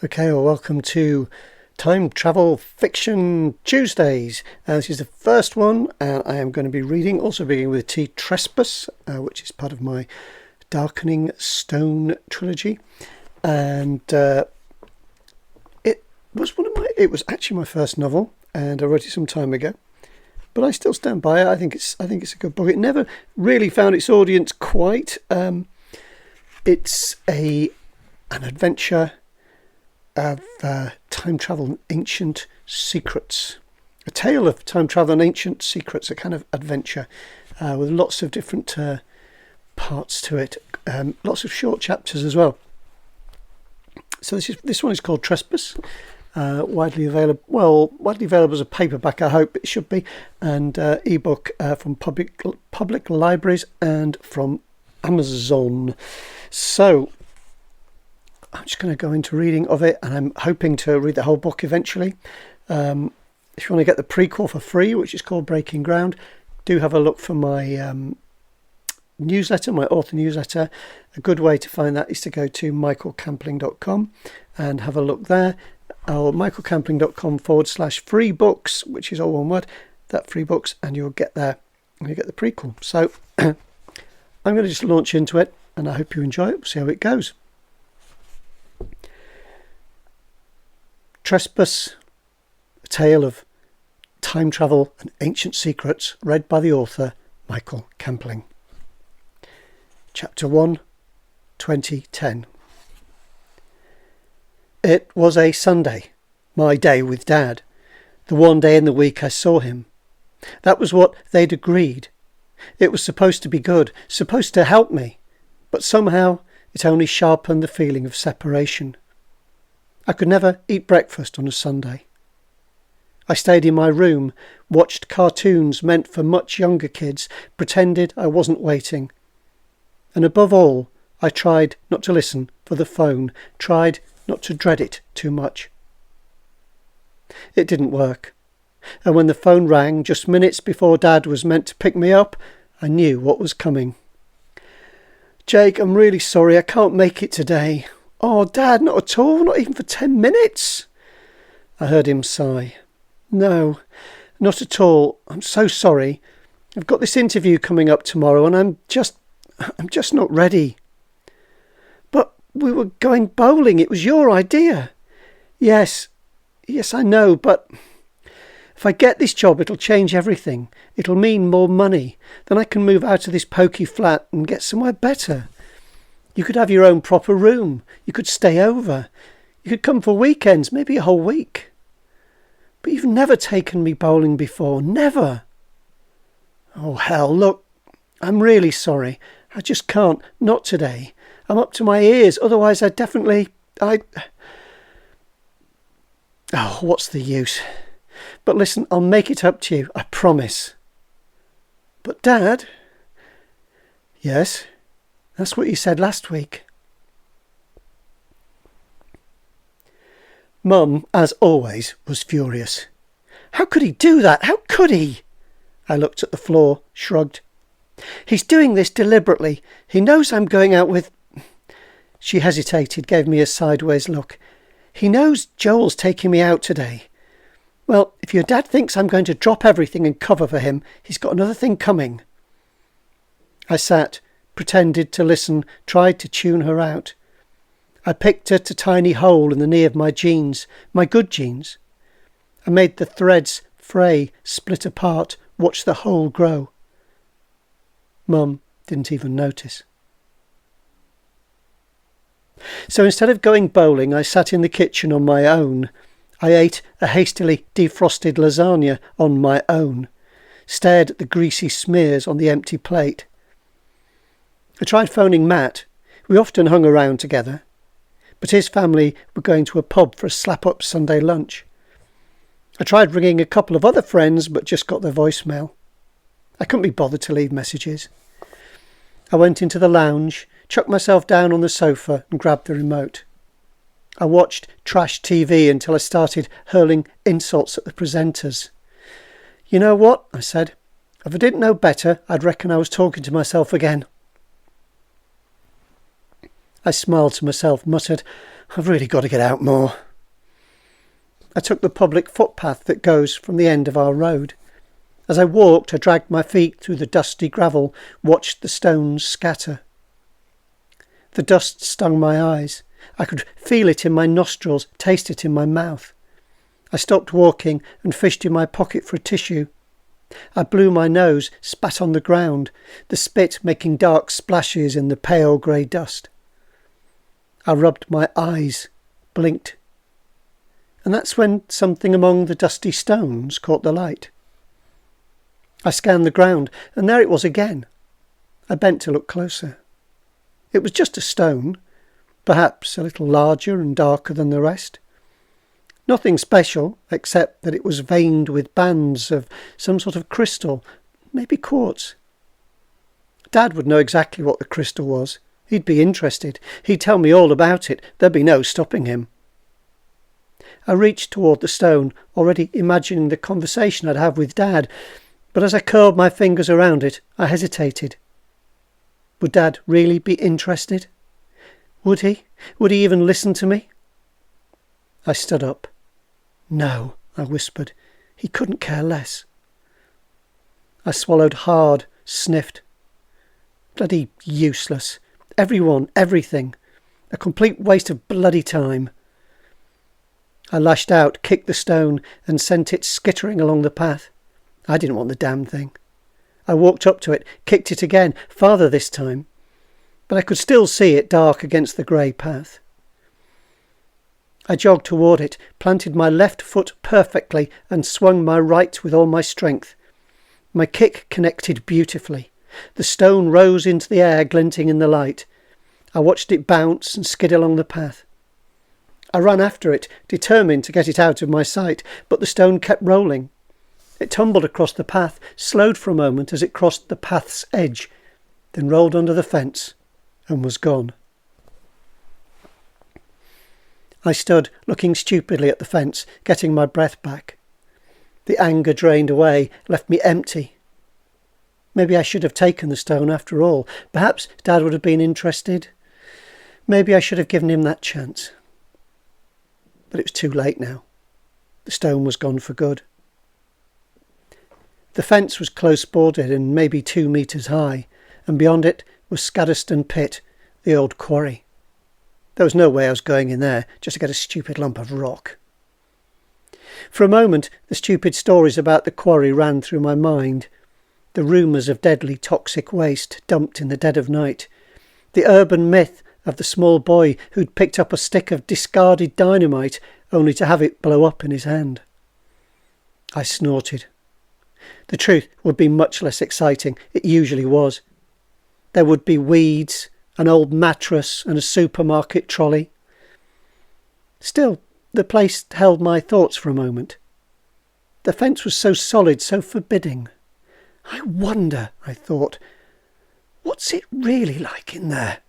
Okay, well, welcome to Time Travel Fiction Tuesdays. This is the first one, and I am going to be reading, also beginning with Trespass, which is part of my Darkening Stone trilogy. And it was actually my first novel, and I wrote it some time ago. But I still stand by it. I think it's a good book. It never really found its audience quite. It's an adventure of time travel and ancient secrets. A tale of time travel and ancient secrets, a kind of adventure with lots of different parts to it. Lots of short chapters as well. So this one is called Trespass. Widely available as a paperback, I hope it should be, and ebook from public libraries and from Amazon. So I'm just going to go into reading of it, and I'm hoping to read the whole book eventually. If you want to get the prequel for free, which is called Breaking Ground, do have a look for my newsletter, my author newsletter. A good way to find that is to go to michaelcampling.com and have a look there, or michaelcampling.com/free books, which is all one word, that free books, and you'll get there and you get the prequel. So I'm going to just launch into it, and I hope you enjoy it. We'll see how it goes. Trespass, a tale of time travel and ancient secrets, read by the author Michael Campling. Chapter 1, 2010. It was a Sunday, my day with Dad, the one day in the week I saw him. That was what they'd agreed. It was supposed to be good, supposed to help me, but somehow it only sharpened the feeling of separation. I could never eat breakfast on a Sunday. I stayed in my room, watched cartoons meant for much younger kids, pretended I wasn't waiting. And above all, I tried not to listen for the phone, tried not to dread it too much. It didn't work. And when the phone rang just minutes before Dad was meant to pick me up, I knew what was coming. "Jake, I'm really sorry, I can't make it today." "Oh, Dad, not at all, not even for 10 minutes. I heard him sigh. "No, not at all. I'm so sorry. I've got this interview coming up tomorrow, and I'm just not ready." "But we were going bowling. It was your idea." Yes, I know, but if I get this job, it'll change everything. It'll mean more money. Then I can move out of this pokey flat and get somewhere better. You could have your own proper room. You could stay over. You could come for weekends, maybe a whole week. But you've never taken me bowling before. Never." "Oh, hell, look, I'm really sorry. I just can't. Not today. I'm up to my ears. Otherwise, Oh, what's the use? But listen, I'll make it up to you. I promise." "But Dad..." "Yes? That's what you said last week." Mum, as always, was furious. "How could he do that? How could he?" I looked at the floor, shrugged. "He's doing this deliberately. He knows I'm going out with..." She hesitated, gave me a sideways look. "He knows Joel's taking me out today. Well, if your dad thinks I'm going to drop everything and cover for him, he's got another thing coming." I sat, pretended to listen, tried to tune her out. I picked at a tiny hole in the knee of my jeans, my good jeans. I made the threads fray, split apart, watched the hole grow. Mum didn't even notice. So instead of going bowling, I sat in the kitchen on my own. I ate a hastily defrosted lasagna on my own, stared at the greasy smears on the empty plate. I tried phoning Matt. We often hung around together, but his family were going to a pub for a slap-up Sunday lunch. I tried ringing a couple of other friends, but just got their voicemail. I couldn't be bothered to leave messages. I went into the lounge, chucked myself down on the sofa and grabbed the remote. I watched trash TV until I started hurling insults at the presenters. "You know what?" I said. "If I didn't know better, I'd reckon I was talking to myself again." I smiled to myself, muttered, I've really got to get out more. I took the public footpath that goes from the end of our road. As I walked, I dragged my feet through the dusty gravel, watched the stones scatter. The dust stung my eyes. I could feel it in my nostrils, taste it in my mouth. I stopped walking and fished in my pocket for a tissue. I blew my nose, spat on the ground, the spit making dark splashes in the pale grey dust. I rubbed my eyes, blinked. And that's when something among the dusty stones caught the light. I scanned the ground, and there it was again. I bent to look closer. It was just a stone, perhaps a little larger and darker than the rest. Nothing special, except that it was veined with bands of some sort of crystal, maybe quartz. Dad would know exactly what the crystal was. He'd be interested. He'd tell me all about it. There'd be no stopping him. I reached toward the stone, already imagining the conversation I'd have with Dad, but as I curled my fingers around it, I hesitated. Would Dad really be interested? Would he? Would he even listen to me? I stood up. No, I whispered. He couldn't care less. I swallowed hard, sniffed. Bloody useless. Everyone, everything. A complete waste of bloody time. I lashed out, kicked the stone, and sent it skittering along the path. I didn't want the damn thing. I walked up to it, kicked it again, farther this time, but I could still see it dark against the grey path. I jogged toward it, planted my left foot perfectly, and swung my right with all my strength. My kick connected beautifully. The stone rose into the air, glinting in the light. I watched it bounce and skid along the path. I ran after it, determined to get it out of my sight, but the stone kept rolling. It tumbled across the path, slowed for a moment as it crossed the path's edge, then rolled under the fence and was gone. I stood, looking stupidly at the fence, getting my breath back. The anger drained away, left me empty. Maybe I should have taken the stone after all. Perhaps Dad would have been interested. Maybe I should have given him that chance. But it was too late now. The stone was gone for good. The fence was close-bordered and maybe 2 metres high, and beyond it was Scaddiston Pit, the old quarry. There was no way I was going in there just to get a stupid lump of rock. For a moment, the stupid stories about the quarry ran through my mind. The rumours of deadly toxic waste dumped in the dead of night. The urban myth of the small boy who'd picked up a stick of discarded dynamite only to have it blow up in his hand. I snorted. The truth would be much less exciting. It usually was. There would be weeds, an old mattress and a supermarket trolley. Still, the place held my thoughts for a moment. The fence was so solid, so forbidding. I wonder, I thought, what's it really like in there?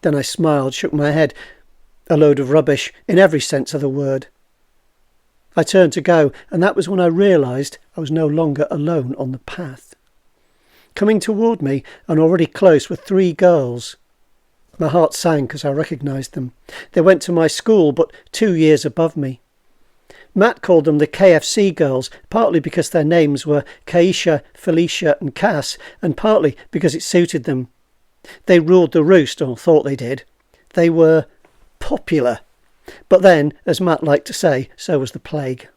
Then I smiled, shook my head. A load of rubbish, in every sense of the word. I turned to go, and that was when I realised I was no longer alone on the path. Coming toward me, and already close, were 3 girls. My heart sank as I recognised them. They went to my school, but 2 years above me. Matt called them the KFC girls, partly because their names were Keisha, Felicia and Cass, and partly because it suited them. They ruled the roost, or thought they did. They were popular. But then, as Matt liked to say, so was the plague.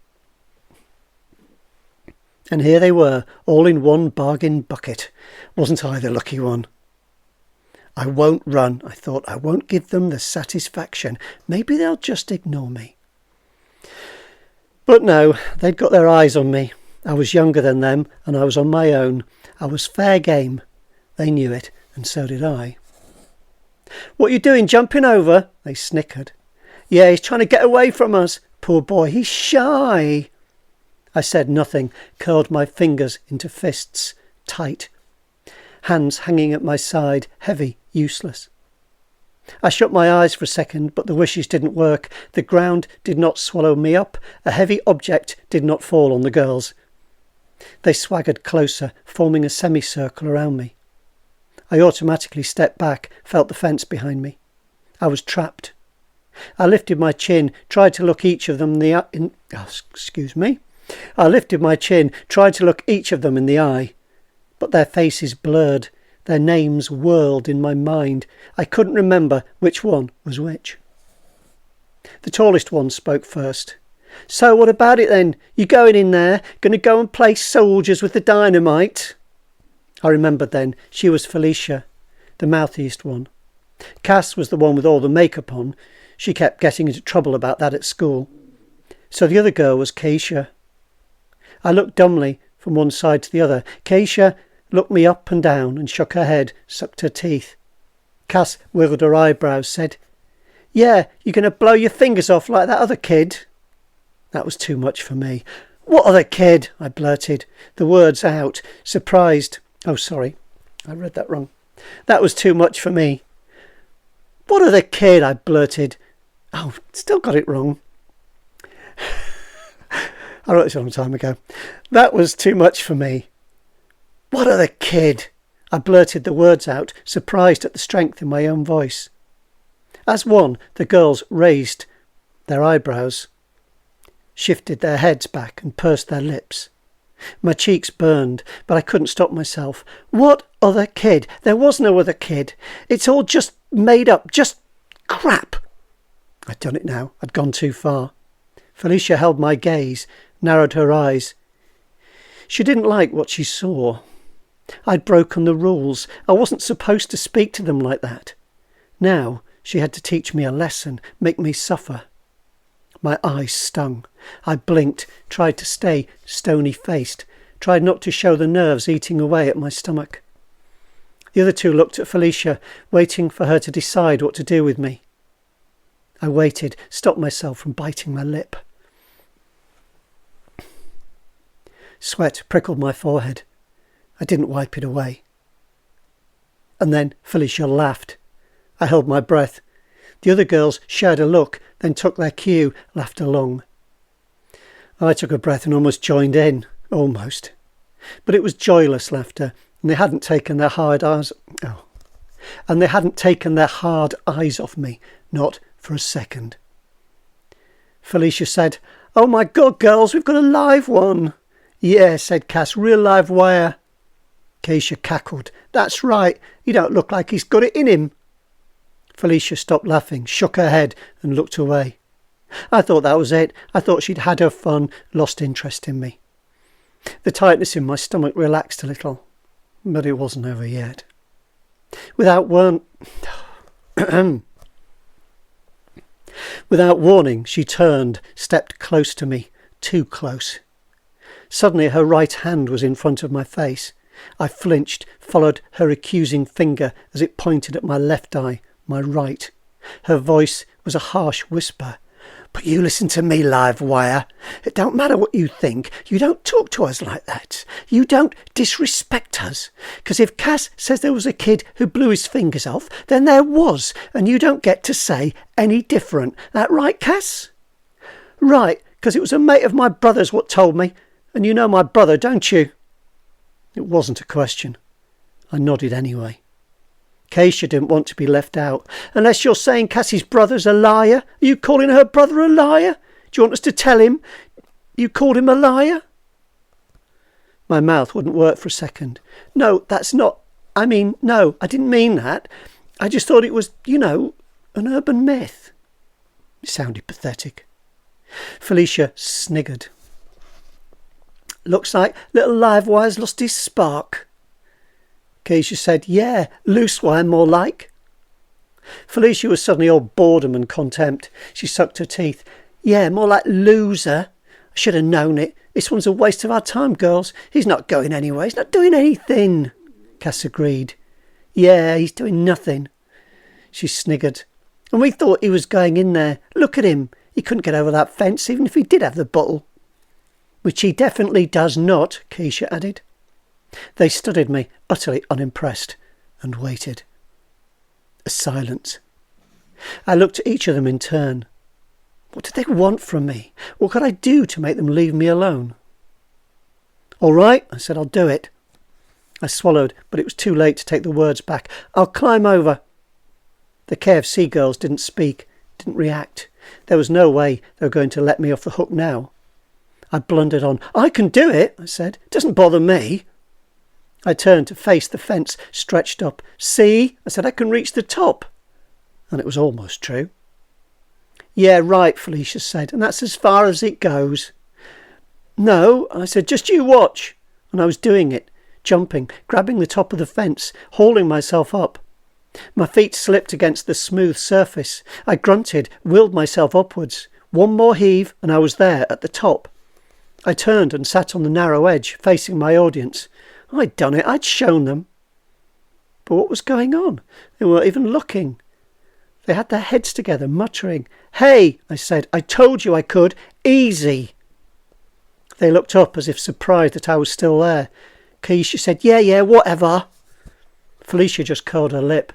And here they were, all in one bargain bucket. Wasn't I the lucky one? I won't run, I thought. I won't give them the satisfaction. Maybe they'll just ignore me. But no, they'd got their eyes on me. I was younger than them, and I was on my own. I was fair game. They knew it, and so did I. "What you doing, jumping over?" they snickered. "Yeah, he's trying to get away from us. Poor boy, he's shy." I said nothing, curled my fingers into fists, tight. Hands hanging at my side, heavy, useless. I shut my eyes for a second, but the wishes didn't work. The ground did not swallow me up. A heavy object did not fall on the girls. They swaggered closer, forming a semicircle around me. I automatically stepped back, felt the fence behind me. I was trapped. I lifted my chin, tried to look each of them in the eye. I lifted my chin, tried to look each of them in the eye. But their faces blurred, their names whirled in my mind. I couldn't remember which one was which. The tallest one spoke first. "So what about it then? You going in there? Going to go and play soldiers with the dynamite?" I remembered then she was Felicia, the mouthiest one. Cass was the one with all the makeup on. She kept getting into trouble about that at school. So the other girl was Keisha. I looked dumbly from one side to the other. Keisha looked me up and down and shook her head, sucked her teeth. Cass wiggled her eyebrows, said, "Yeah, you're going to blow your fingers off like that other kid?" That was too much for me. "What other kid?" I blurted, the words out, surprised. Oh, sorry, I read that wrong. That was too much for me. "What other kid?" I blurted. Oh, still got it wrong. I wrote this a long time ago. That was too much for me. "What other kid?" I blurted the words out, surprised at the strength in my own voice. As one, the girls raised their eyebrows, shifted their heads back and pursed their lips. My cheeks burned, but I couldn't stop myself. "What other kid? There was no other kid. It's all just made up, just crap." I'd done it now. I'd gone too far. Felicia held my gaze, narrowed her eyes. She didn't like what she saw. I'd broken the rules. I wasn't supposed to speak to them like that. Now she had to teach me a lesson, make me suffer. My eyes stung. I blinked, tried to stay stony-faced, tried not to show the nerves eating away at my stomach. The other two looked at Felicia, waiting for her to decide what to do with me. I waited, stopped myself from biting my lip. Sweat prickled my forehead. I didn't wipe it away. And then Felicia laughed. I held my breath. The other girls shared a look, then took their cue, laughed along. I took a breath and almost joined in. Almost. But it was joyless laughter, and they hadn't taken their hard eyes off me, not for a second. Felicia said, "Oh my God, girls, we've got a live one." "Yeah," said Cass, "real live wire." Keisha cackled. "That's right, you don't look like he's got it in him." Felicia stopped laughing, shook her head and looked away. I thought that was it. I thought she'd had her fun, lost interest in me. The tightness in my stomach relaxed a little, but it wasn't over yet. Without warning, she turned, stepped close to me, too close. Suddenly her right hand was in front of my face. I flinched, followed her accusing finger as it pointed at my left eye, my right. Her voice was a harsh whisper. "But you listen to me, live wire. It don't matter what you think. You don't talk to us like that. You don't disrespect us. 'Cause if Cass says there was a kid who blew his fingers off, then there was, and you don't get to say any different. That right, Cass?" "Right, 'cause it was a mate of my brother's what told me. And you know my brother, don't you?" It wasn't a question. I nodded anyway. Keisha didn't want to be left out. "Unless you're saying Cassie's brother's a liar? Are you calling her brother a liar? Do you want us to tell him you called him a liar?" My mouth wouldn't work for a second. "No, that's not... no, I didn't mean that. I just thought it was, an urban myth." It sounded pathetic. Felicia sniggered. "Looks like little Livewire's lost his spark." Keisha said, "Yeah, loose wire more like." Felicia was suddenly all boredom and contempt. She sucked her teeth. "Yeah, more like loser. I should have known it. This one's a waste of our time, girls. He's not going anywhere. He's not doing anything." Cass agreed. "Yeah, he's doing nothing." She sniggered. "And we thought he was going in there. Look at him. He couldn't get over that fence even if he did have the bottle." "Which he definitely does not," Keisha added. They studied me, utterly unimpressed, and waited. A silence. I looked at each of them in turn. What did they want from me? What could I do to make them leave me alone? "All right," I said, "I'll do it." I swallowed, but it was too late to take the words back. "I'll climb over." The KFC girls didn't speak. didn't react. There was no way they were going to let me off the hook now. I blundered on. "I can do it," I said. "It doesn't bother me." I turned to face the fence stretched up. "See?" I said. "I can reach the top." And it was almost true. "Yeah, right," Felicia said, "and that's as far as it goes." "No," I said, "just you watch." And I was doing it, jumping, grabbing the top of the fence, hauling myself up. My feet slipped against the smooth surface. I grunted, willed myself upwards. One more heave, and I was there, at the top. I turned and sat on the narrow edge, facing my audience. I'd done it. I'd shown them. But what was going on? They weren't even looking. They had their heads together, muttering. "Hey," I said, "I told you I could. Easy." They looked up as if surprised that I was still there. Keisha said, Yeah, whatever." Felicia just curled her lip.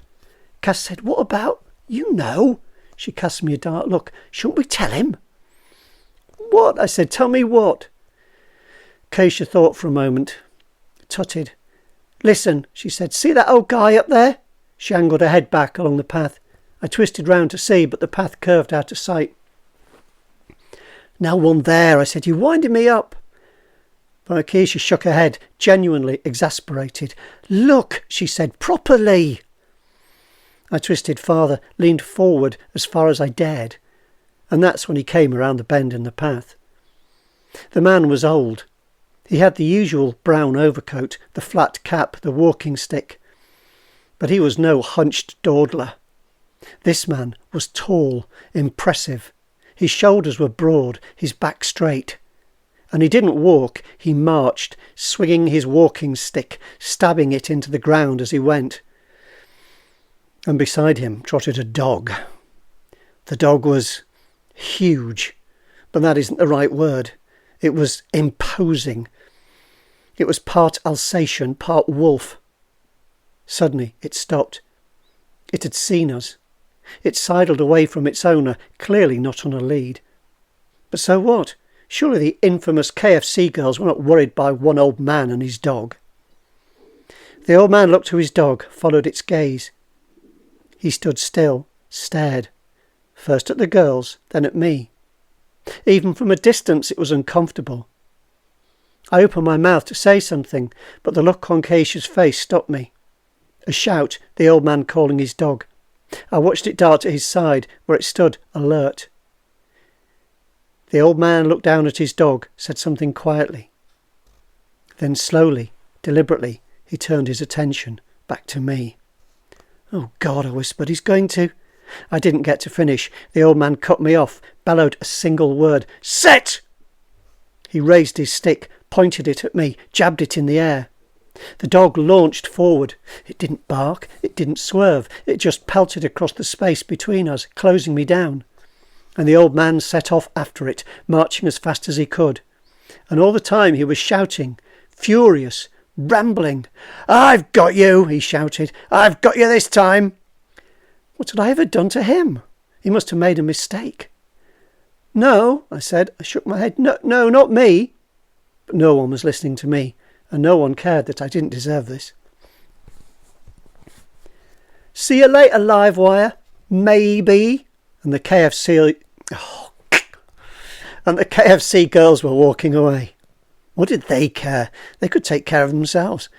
Cass said, "What about? You know." She cast me a dark look. "Shouldn't we tell him?" "What?" I said. "Tell me what?" Keisha thought for a moment. Tutted. "Listen," she said. "See that old guy up there?" She angled her head back along the path. I twisted round to see, but the path curved out of sight. "No one there," I said. "You're winding me up." But Keisha shook her head, genuinely exasperated. "Look," she said, "properly." I twisted farther, leaned forward as far as I dared, and that's when he came around the bend in the path. The man was old. He had the usual brown overcoat, the flat cap, the walking stick. But he was no hunched dawdler. This man was tall, impressive. His shoulders were broad, his back straight. And he didn't walk, he marched, swinging his walking stick, stabbing it into the ground as he went. And beside him trotted a dog. The dog was huge, but that isn't the right word. It was imposing. It was part Alsatian, part wolf. Suddenly it stopped. It had seen us. It sidled away from its owner, clearly not on a lead. But so what? Surely the infamous KFC girls were not worried by one old man and his dog. The old man looked to his dog, followed its gaze. He stood still, stared, first at the girls, then at me. Even from a distance it was uncomfortable. I opened my mouth to say something, but the look on Keisha's face stopped me. A shout, the old man calling his dog. I watched it dart to his side, where it stood, alert. The old man looked down at his dog, said something quietly. Then slowly, deliberately, he turned his attention back to me. "Oh God," I whispered, "he's going to..." I didn't get to finish. The old man cut me off, bellowed a single word. "Sit!" He raised his stick, pointed it at me, jabbed it in the air. The dog launched forward. It didn't bark, it didn't swerve, it just pelted across the space between us, closing me down. And the old man set off after it, marching as fast as he could. And all the time he was shouting, furious, rambling. "I've got you," he shouted. "I've got you this time." What had I ever done to him? He must have made a mistake. "No," I said. I shook my head. No, not me." But no one was listening to me, and no one cared that I didn't deserve this. "See you later, Livewire. Maybe." And the KFC girls were walking away. What did they care? They could take care of themselves.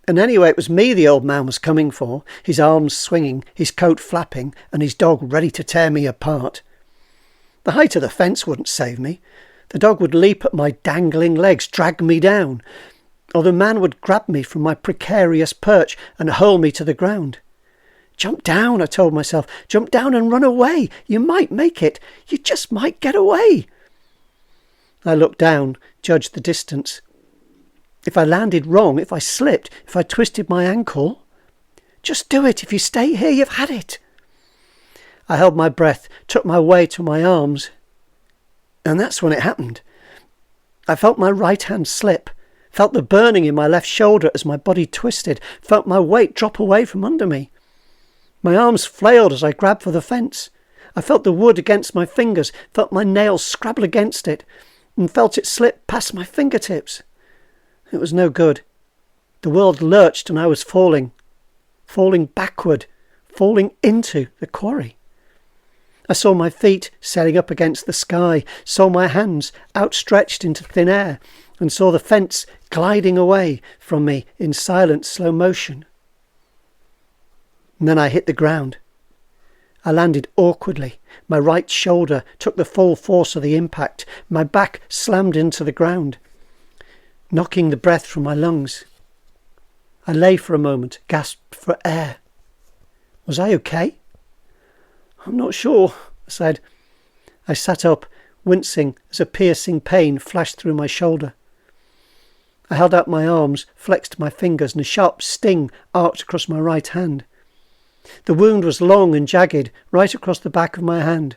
And anyway, it was me the old man was coming for, his arms swinging, his coat flapping, and his dog ready to tear me apart. The height of the fence wouldn't save me. The dog would leap at my dangling legs, drag me down, or the man would grab me from my precarious perch and hurl me to the ground. "Jump down," I told myself. "Jump down and run away. You might make it. You just might get away." I looked down, judged the distance. If I landed wrong, if I slipped, if I twisted my ankle... Just do it. If you stay here, you've had it. I held my breath, took my way to my arms. And that's when it happened. I felt my right hand slip, felt the burning in my left shoulder as my body twisted, felt my weight drop away from under me. My arms flailed as I grabbed for the fence. I felt the wood against my fingers, felt my nails scrabble against it, and felt it slip past my fingertips. It was no good. The world lurched and I was falling backward, falling into the quarry. I saw my feet sailing up against the sky, saw my hands outstretched into thin air, and saw the fence gliding away from me in silent slow motion. And then I hit the ground. I landed awkwardly. My right shoulder took the full force of the impact. My back slammed into the ground, knocking the breath from my lungs. I lay for a moment, gasped for air. Was I okay? I'm not sure, I said. I sat up, wincing as a piercing pain flashed through my shoulder. I held out my arms, flexed my fingers, and a sharp sting arced across my right hand. The wound was long and jagged, right across the back of my hand.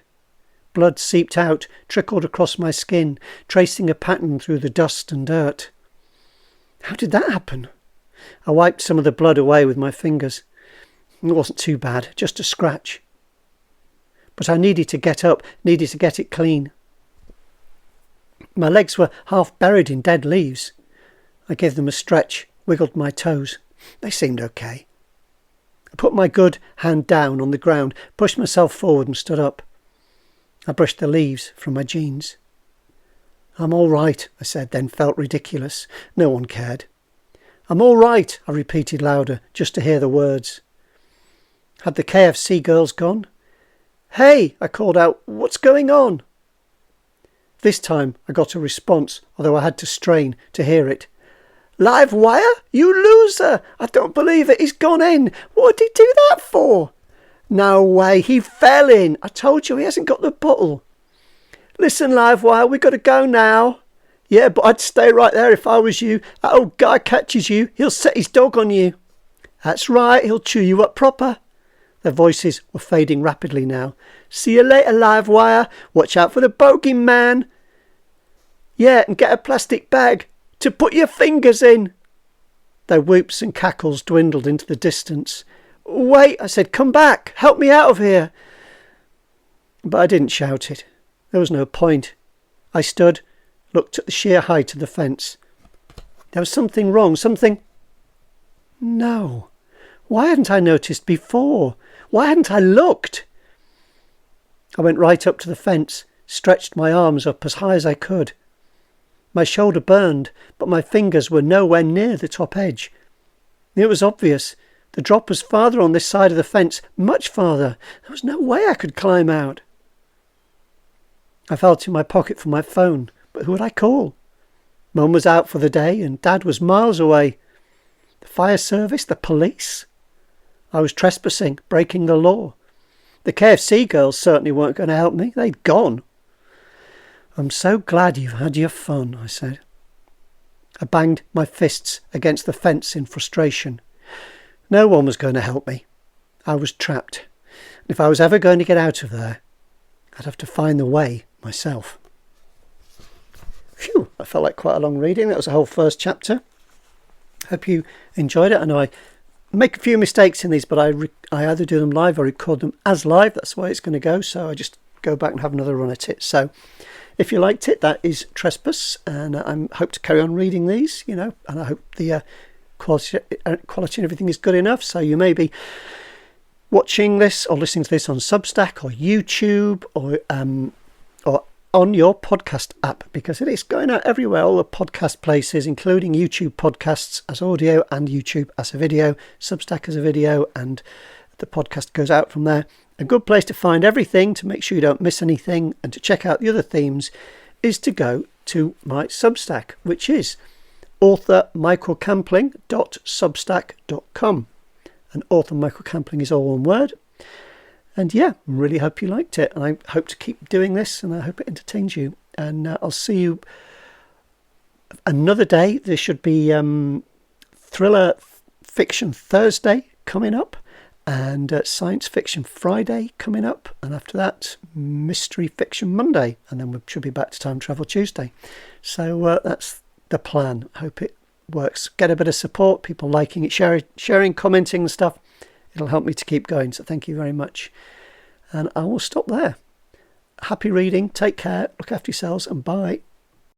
Blood seeped out, trickled across my skin, tracing a pattern through the dust and dirt. How did that happen? I wiped some of the blood away with my fingers. It wasn't too bad, just a scratch. But I needed to get up, needed to get it clean. My legs were half buried in dead leaves. I gave them a stretch, wiggled my toes. They seemed okay. I put my good hand down on the ground, pushed myself forward and stood up. I brushed the leaves from my jeans. I'm all right, I said, then felt ridiculous. No one cared. I'm all right, I repeated louder, just to hear the words. Had the KFC girls gone? Hey, I called out, what's going on? This time I got a response, although I had to strain to hear it. Live wire? You loser! I don't believe it. He's gone in. What did he do that for? No way. He fell in. I told you he hasn't got the bottle. Listen, live wire, we got to go now. Yeah, but I'd stay right there if I was you. That old guy catches you, he'll set his dog on you. That's right. He'll chew you up proper. Their voices were fading rapidly now. See you later, live wire. Watch out for the bogeyman. Yeah, and get a plastic bag to put your fingers in. Their whoops and cackles dwindled into the distance. Wait, I said, come back, help me out of here. But I didn't shout it. There was no point. I stood, looked at the sheer height of the fence. There was something wrong, something... No. Why hadn't I noticed before? Why hadn't I looked? I went right up to the fence, stretched my arms up as high as I could. My shoulder burned, but my fingers were nowhere near the top edge. It was obvious. The drop was farther on this side of the fence, much farther. There was no way I could climb out. I felt in my pocket for my phone, but who would I call? Mum was out for the day and Dad was miles away. The fire service, the police? I was trespassing, breaking the law. The KFC girls certainly weren't going to help me. They'd gone. I'm so glad you've had your fun, I said. I banged my fists against the fence in frustration. No one was going to help me. I was trapped. And if I was ever going to get out of there, I'd have to find the way myself. Phew, I felt like quite a long reading. That was the whole first chapter. Hope you enjoyed it. I know I make a few mistakes in these, but I either do them live or record them as live. That's the way it's going to go. So I just go back and have another run at it. So if you liked it, that is Trespass, and I hope to carry on reading these, and I hope the quality and everything is good enough. So you may be watching this or listening to this on Substack or YouTube or on your podcast app, because it is going out everywhere, all the podcast places, including YouTube podcasts as audio and YouTube as a video, Substack as a video, and the podcast goes out from there. A good place to find everything, to make sure you don't miss anything, and to check out the other themes, is to go to my Substack, which is authormichaelcampling.substack.com. And author Michael Campling is all one word. And yeah, really hope you liked it, and I hope to keep doing this, and I hope it entertains you. And I'll see you another day. There should be Thriller Fiction Thursday coming up, and Science Fiction Friday coming up, and after that Mystery Fiction Monday, and then we should be back to Time Travel Tuesday. So that's the plan. Hope it works. Get a bit of support, people liking it, sharing, commenting and stuff. It'll help me to keep going, so thank you very much. And I will stop there. Happy reading, take care, look after yourselves, and bye.